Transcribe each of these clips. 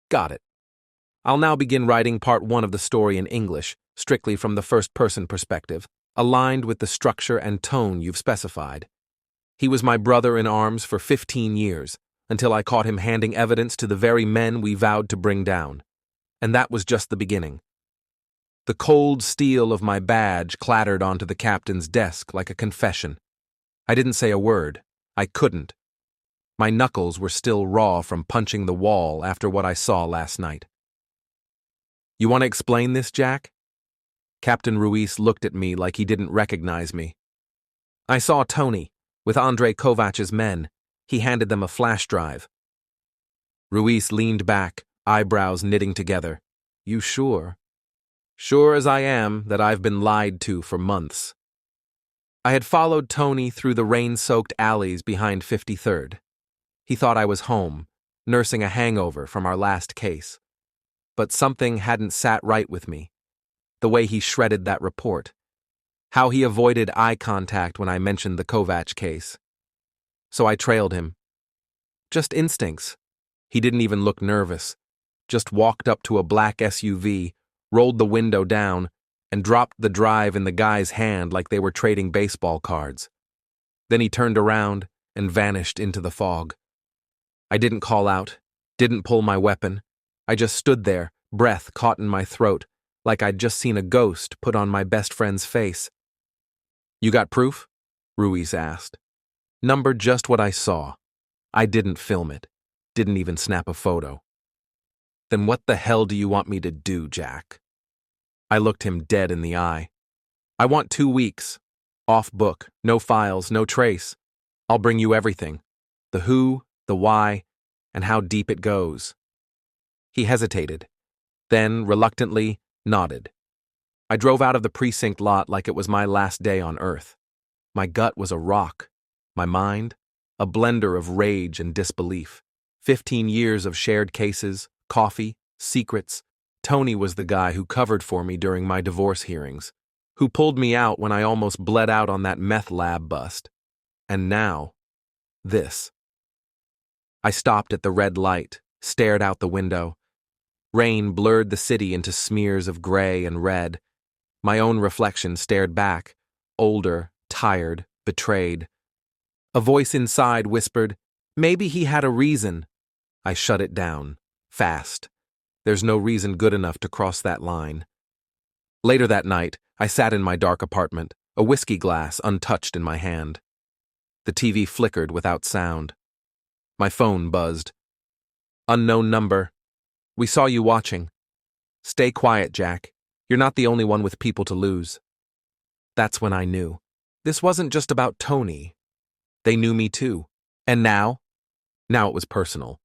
Got it. I'll now begin writing part 1 of the story in English, strictly from the first-person perspective, aligned with the structure and tone you've specified. He was my brother in arms for 15 years, until I caught him handing evidence to the very men we vowed to bring down. And that was just the beginning. The cold steel of my badge clattered onto the captain's desk like a confession. I didn't say a word. I couldn't. My knuckles were still raw from punching the wall after what I saw last night. You want to explain this, Jack? Captain Ruiz looked at me like he didn't recognize me. I saw Tony, with Andrei Kovac's men. He handed them a flash drive. Ruiz leaned back, eyebrows knitting together. You sure? Sure as I am that I've been lied to for months. I had followed Tony through the rain-soaked alleys behind 53rd. He thought I was home, nursing a hangover from our last case. But something hadn't sat right with me. The way he shredded that report. How he avoided eye contact when I mentioned the Kovac case. So I trailed him. Just instincts. He didn't even look nervous. Just walked up to a black SUV, rolled the window down, and dropped the drive in the guy's hand like they were trading baseball cards. Then he turned around and vanished into the fog. I didn't call out, didn't pull my weapon. I just stood there, breath caught in my throat, like I'd just seen a ghost put on my best friend's face. You got proof? Ruiz asked. Number just what I saw. I didn't film it. Didn't even snap a photo. Then what the hell do you want me to do, Jack? I looked him dead in the eye. I want 2 weeks. Off book, no files, no trace. I'll bring you everything. The who, the why, and how deep it goes. He hesitated, then, reluctantly, nodded. I drove out of the precinct lot like it was my last day on Earth. My gut was a rock. My mind, a blender of rage and disbelief. 15 years of shared cases, coffee, secrets. Tony was the guy who covered for me during my divorce hearings, who pulled me out when I almost bled out on that meth lab bust. And now, this. I stopped at the red light, stared out the window. Rain blurred the city into smears of gray and red. My own reflection stared back, older, tired, betrayed. A voice inside whispered, maybe he had a reason. I shut it down, fast. There's no reason good enough to cross that line. Later that night, I sat in my dark apartment, a whiskey glass untouched in my hand. The TV flickered without sound. My phone buzzed. Unknown number. We saw you watching. Stay quiet, Jack. You're not the only one with people to lose. That's when I knew. This wasn't just about Tony. They knew me too. And now? Now it was personal.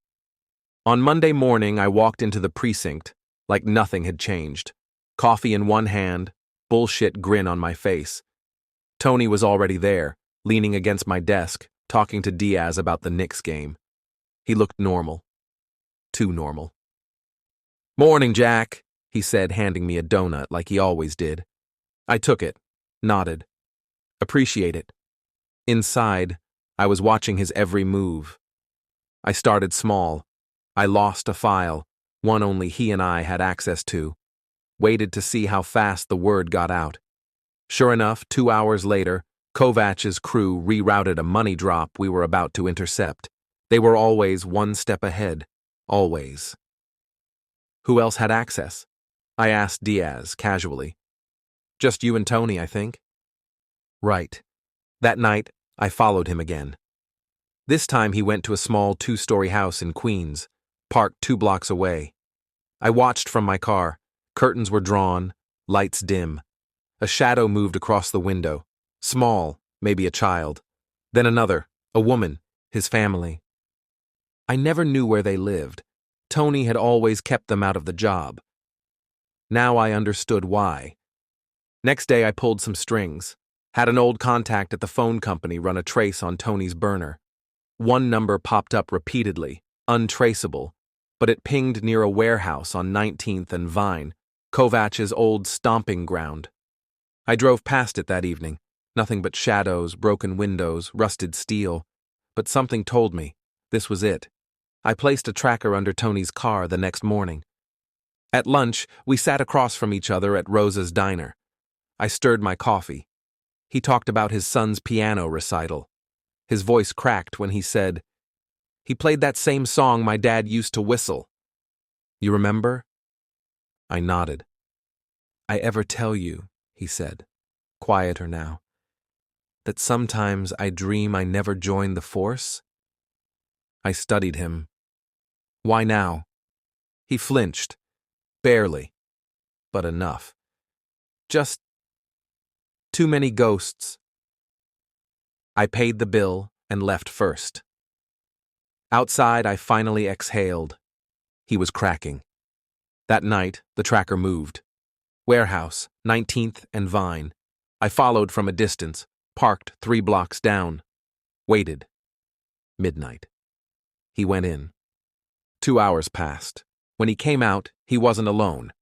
On Monday morning, I walked into the precinct like nothing had changed. Coffee in one hand, bullshit grin on my face. Tony was already there, leaning against my desk, talking to Diaz about the Knicks game. He looked normal. Too normal. Morning, Jack, he said, handing me a donut like he always did. I took it, nodded. Appreciate it. Inside, I was watching his every move. I started small. I lost a file, one only he and I had access to. Waited to see how fast the word got out. Sure enough, 2 hours later, Kovac's crew rerouted a money drop we were about to intercept. They were always one step ahead. Always. Who else had access? I asked Diaz, casually. Just you and Tony, I think. Right. That night, I followed him again. This time he went to a small 2-story house in Queens, parked 2 blocks away. I watched from my car. Curtains were drawn, lights dim. A shadow moved across the window. Small, maybe a child. Then another, a woman, his family. I never knew where they lived. Tony had always kept them out of the job. Now I understood why. Next day I pulled some strings. Had an old contact at the phone company run a trace on Tony's burner. One number popped up repeatedly, untraceable, but it pinged near a warehouse on 19th and Vine, Kovac's old stomping ground. I drove past it that evening. Nothing but shadows, broken windows, rusted steel. But something told me this was it. I placed a tracker under Tony's car the next morning. At lunch, we sat across from each other at Rosa's diner. I stirred my coffee. He talked about his son's piano recital. His voice cracked when he said, "He played that same song my dad used to whistle. You remember?" I nodded. "I ever tell you," he said, quieter now, "that sometimes I dream I never joined the force?" I studied him. "Why now?" He flinched. Barely. But enough. Just too many ghosts. I paid the bill and left first. Outside, I finally exhaled. He was cracking. That night, the tracker moved. Warehouse, 19th and Vine. I followed from a distance, parked 3 blocks down. Waited. Midnight. He went in. 2 hours passed. When he came out, he wasn't alone.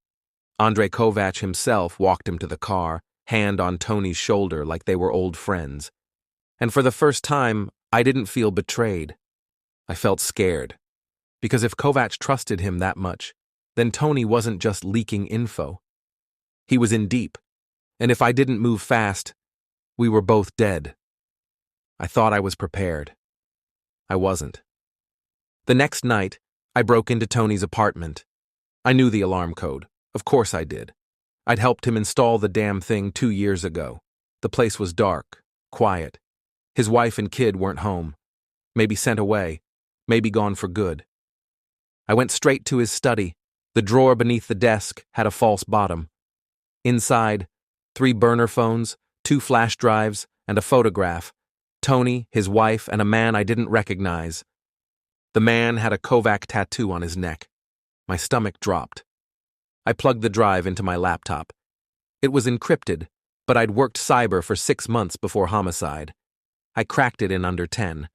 Andrei Kovac himself walked him to the car, hand on Tony's shoulder like they were old friends. And for the first time, I didn't feel betrayed. I felt scared. Because if Kovac trusted him that much, then Tony wasn't just leaking info. He was in deep. And if I didn't move fast, we were both dead. I thought I was prepared. I wasn't. The next night, I broke into Tony's apartment. I knew the alarm code. Of course I did. I'd helped him install the damn thing 2 years ago. The place was dark, quiet. His wife and kid weren't home. Maybe sent away. Maybe gone for good. I went straight to his study. The drawer beneath the desk had a false bottom. Inside, 3 burner phones, 2 flash drives, and a photograph. Tony, his wife, and a man I didn't recognize. The man had a Kovac tattoo on his neck. My stomach dropped. I plugged the drive into my laptop. It was encrypted, but I'd worked cyber for 6 months before homicide. I cracked it in under 10.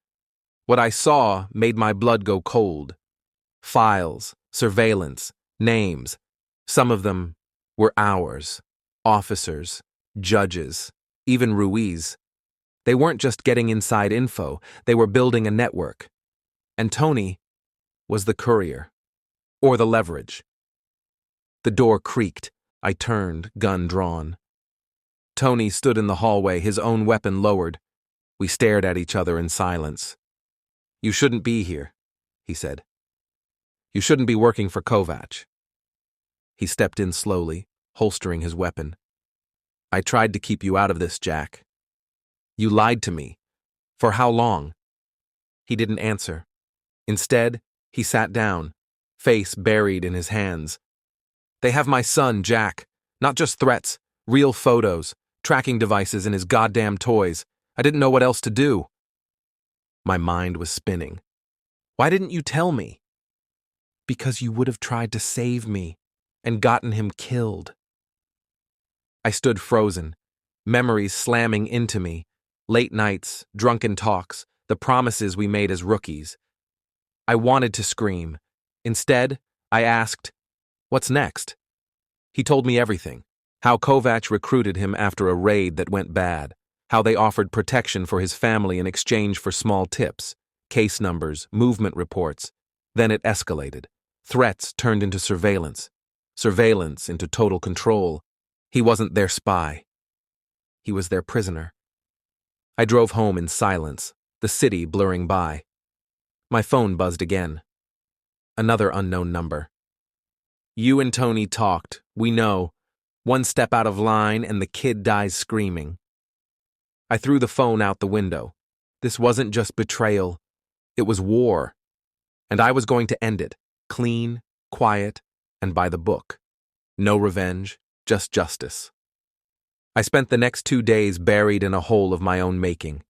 What I saw made my blood go cold. Files, surveillance, names. Some of them were ours. Officers, judges, even Ruiz. They weren't just getting inside info, they were building a network. And Tony was the courier, or the leverage. The door creaked. I turned, gun drawn. Tony stood in the hallway, his own weapon lowered. We stared at each other in silence. "You shouldn't be here," he said. "You shouldn't be working for Kovac." He stepped in slowly, holstering his weapon. "I tried to keep you out of this, Jack. You lied to me. For how long?" He didn't answer. Instead, he sat down, face buried in his hands. "They have my son, Jack. Not just threats, real photos, tracking devices in his goddamn toys. I didn't know what else to do." My mind was spinning. "Why didn't you tell me?" "Because you would have tried to save me and gotten him killed." I stood frozen, memories slamming into me. Late nights, drunken talks, the promises we made as rookies. I wanted to scream. Instead, I asked, "What's next?" He told me everything. How Kovac recruited him after a raid that went bad. How they offered protection for his family in exchange for small tips, case numbers, movement reports. Then it escalated. Threats turned into surveillance. Surveillance into total control. He wasn't their spy. He was their prisoner. I drove home in silence, the city blurring by. My phone buzzed again. Another unknown number. "You and Tony talked, we know. One step out of line and the kid dies screaming." I threw the phone out the window. This wasn't just betrayal. It was war. And I was going to end it, clean, quiet, and by the book. No revenge, just justice. I spent the next 2 days buried in a hole of my own making.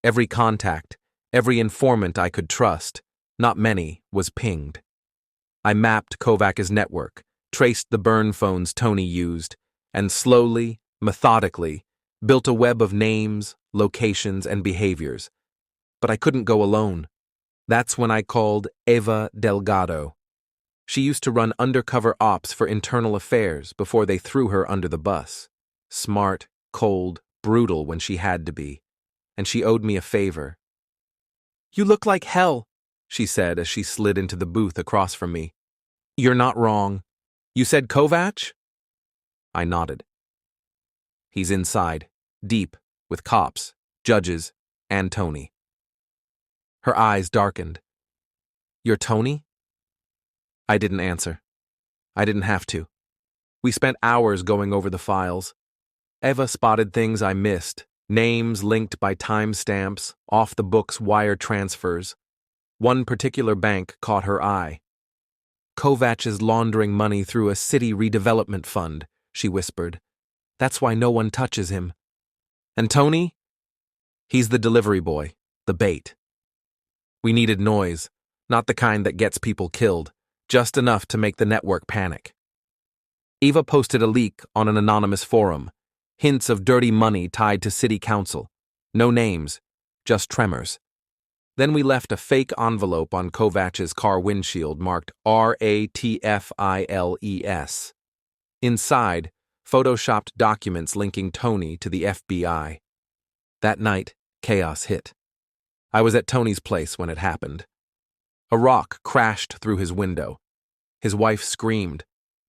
Every contact, every informant I could trust, not many, was pinged. I mapped Kovac's network, traced the burn phones Tony used, and slowly, methodically, built a web of names, locations, and behaviors. But I couldn't go alone. That's when I called Eva Delgado. She used to run undercover ops for internal affairs before they threw her under the bus. Smart, cold, brutal when she had to be. And she owed me a favor. "You look like hell," she said as she slid into the booth across from me. You're not wrong. You said Kovac? I nodded. He's inside, deep, with cops, judges, and Tony. Her eyes darkened. You're Tony? I didn't answer. I didn't have to. We spent hours going over the files. Eva spotted things I missed, names linked by timestamps, off-the-books wire transfers. One particular bank caught her eye. Kovac is laundering money through a city redevelopment fund, she whispered. That's why no one touches him. And Tony? He's the delivery boy, the bait. We needed noise, not the kind that gets people killed, just enough to make the network panic. Eva posted a leak on an anonymous forum, hints of dirty money tied to city council. No names, just tremors. Then we left a fake envelope on Kovac's car windshield marked RATFILES. Inside, photoshopped documents linking Tony to the FBI. That night, chaos hit. I was at Tony's place when it happened. A rock crashed through his window. His wife screamed.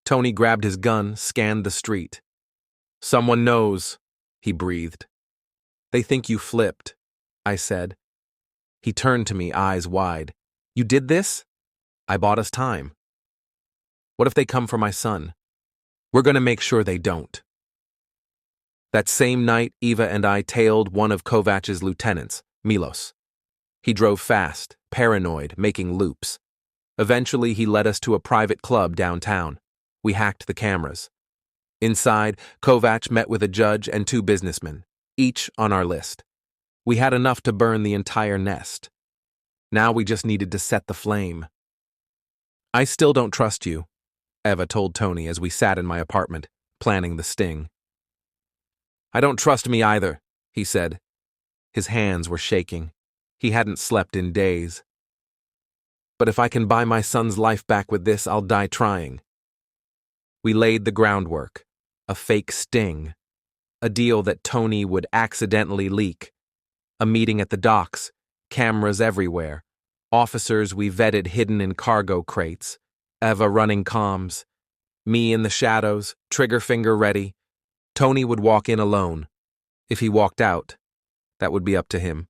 Tony grabbed his gun, scanned the street. Someone knows, he breathed. They think you flipped, I said. He turned to me, eyes wide. You did this? I bought us time. What if they come for my son? We're going to make sure they don't. That same night, Eva and I tailed one of Kovac's lieutenants, Milos. He drove fast, paranoid, making loops. Eventually, he led us to a private club downtown. We hacked the cameras. Inside, Kovac met with a judge and 2 businessmen, each on our list. We had enough to burn the entire nest. Now we just needed to set the flame. I still don't trust you, Eva told Tony as we sat in my apartment, planning the sting. I don't trust me either, he said. His hands were shaking. He hadn't slept in days. But if I can buy my son's life back with this, I'll die trying. We laid the groundwork, a fake sting, a deal that Tony would accidentally leak, a meeting at the docks, cameras everywhere, officers we vetted hidden in cargo crates, Eva running comms, me in the shadows, trigger finger ready. Tony would walk in alone. If he walked out, that would be up to him.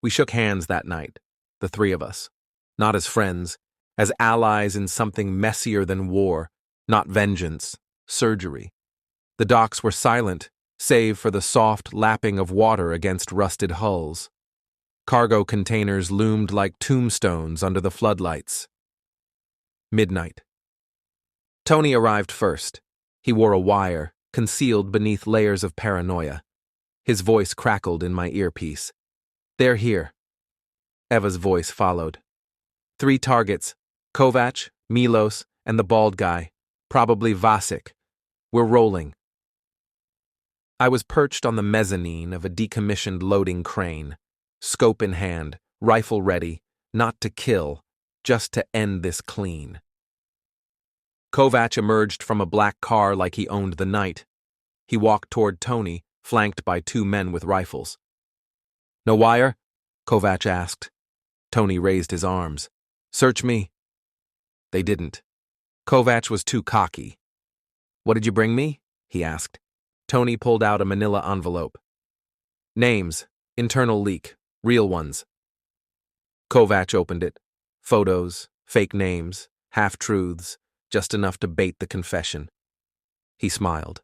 We shook hands that night, the 3 of us, not as friends, as allies in something messier than war, not vengeance, surgery. The docks were silent, save for the soft lapping of water against rusted hulls. Cargo containers loomed like tombstones under the floodlights. Midnight. Tony arrived first. He wore a wire, concealed beneath layers of paranoia. His voice crackled in my earpiece. They're here. Eva's voice followed. 3 targets, Kovac, Milos, and the bald guy, probably Vasek. We're rolling. I was perched on the mezzanine of a decommissioned loading crane, scope in hand, rifle ready, not to kill, just to end this clean. Kovac emerged from a black car like he owned the night. He walked toward Tony, flanked by 2 men with rifles. No wire? Kovac asked. Tony raised his arms. Search me. They didn't. Kovac was too cocky. What did you bring me? He asked. Tony pulled out a manila envelope. Names, internal leak, real ones. Kovac opened it. Photos, fake names, half-truths, just enough to bait the confession. He smiled.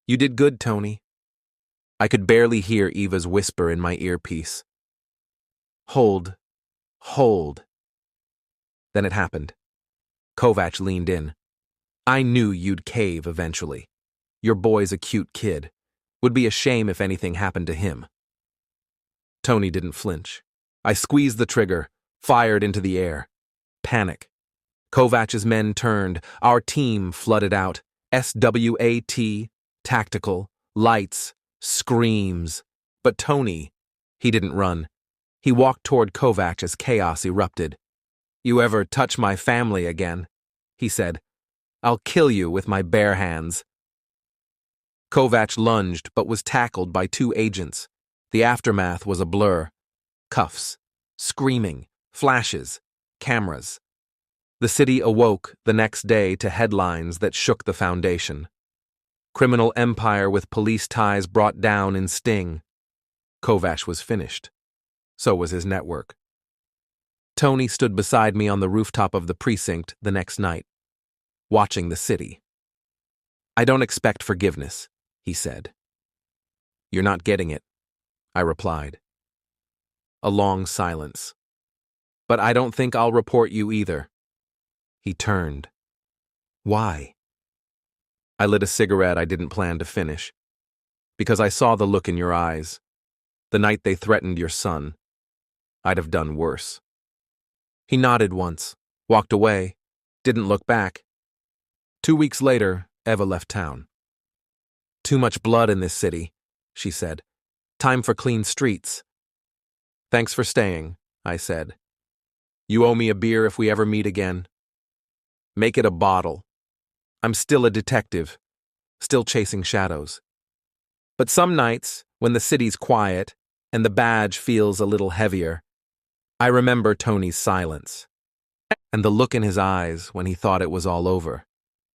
You did good, Tony. I could barely hear Eva's whisper in my earpiece. Hold. Hold. Then it happened. Kovac leaned in. I knew you'd cave eventually. Your boy's a cute kid. Would be a shame if anything happened to him. Tony didn't flinch. I squeezed the trigger, fired into the air. Panic. Kovac's men turned. Our team flooded out. SWAT, tactical, lights, screams. But Tony, he didn't run. He walked toward Kovac as chaos erupted. You ever touch my family again, he said. I'll kill you with my bare hands. Kovac lunged but was tackled by 2 agents. The aftermath was a blur. Cuffs. Screaming. Flashes. Cameras. The city awoke the next day to headlines that shook the foundation. Criminal empire with police ties brought down in sting. Kovash was finished. So was his network. Tony stood beside me on the rooftop of the precinct the next night, watching the city. "I don't expect forgiveness," he said. "You're not getting it," I replied. A long silence. "But I don't think I'll report you either." He turned. "Why?" I lit a cigarette I didn't plan to finish. "Because I saw the look in your eyes. The night they threatened your son. I'd have done worse." He nodded once, walked away, didn't look back. 2 weeks later, Eva left town. "Too much blood in this city," she said. "Time for clean streets." "Thanks for staying," I said. "You owe me a beer if we ever meet again." "Make it a bottle. I'm still a detective, still chasing shadows. But some nights, when the city's quiet and the badge feels a little heavier, I remember Tony's silence and the look in his eyes when he thought it was all over.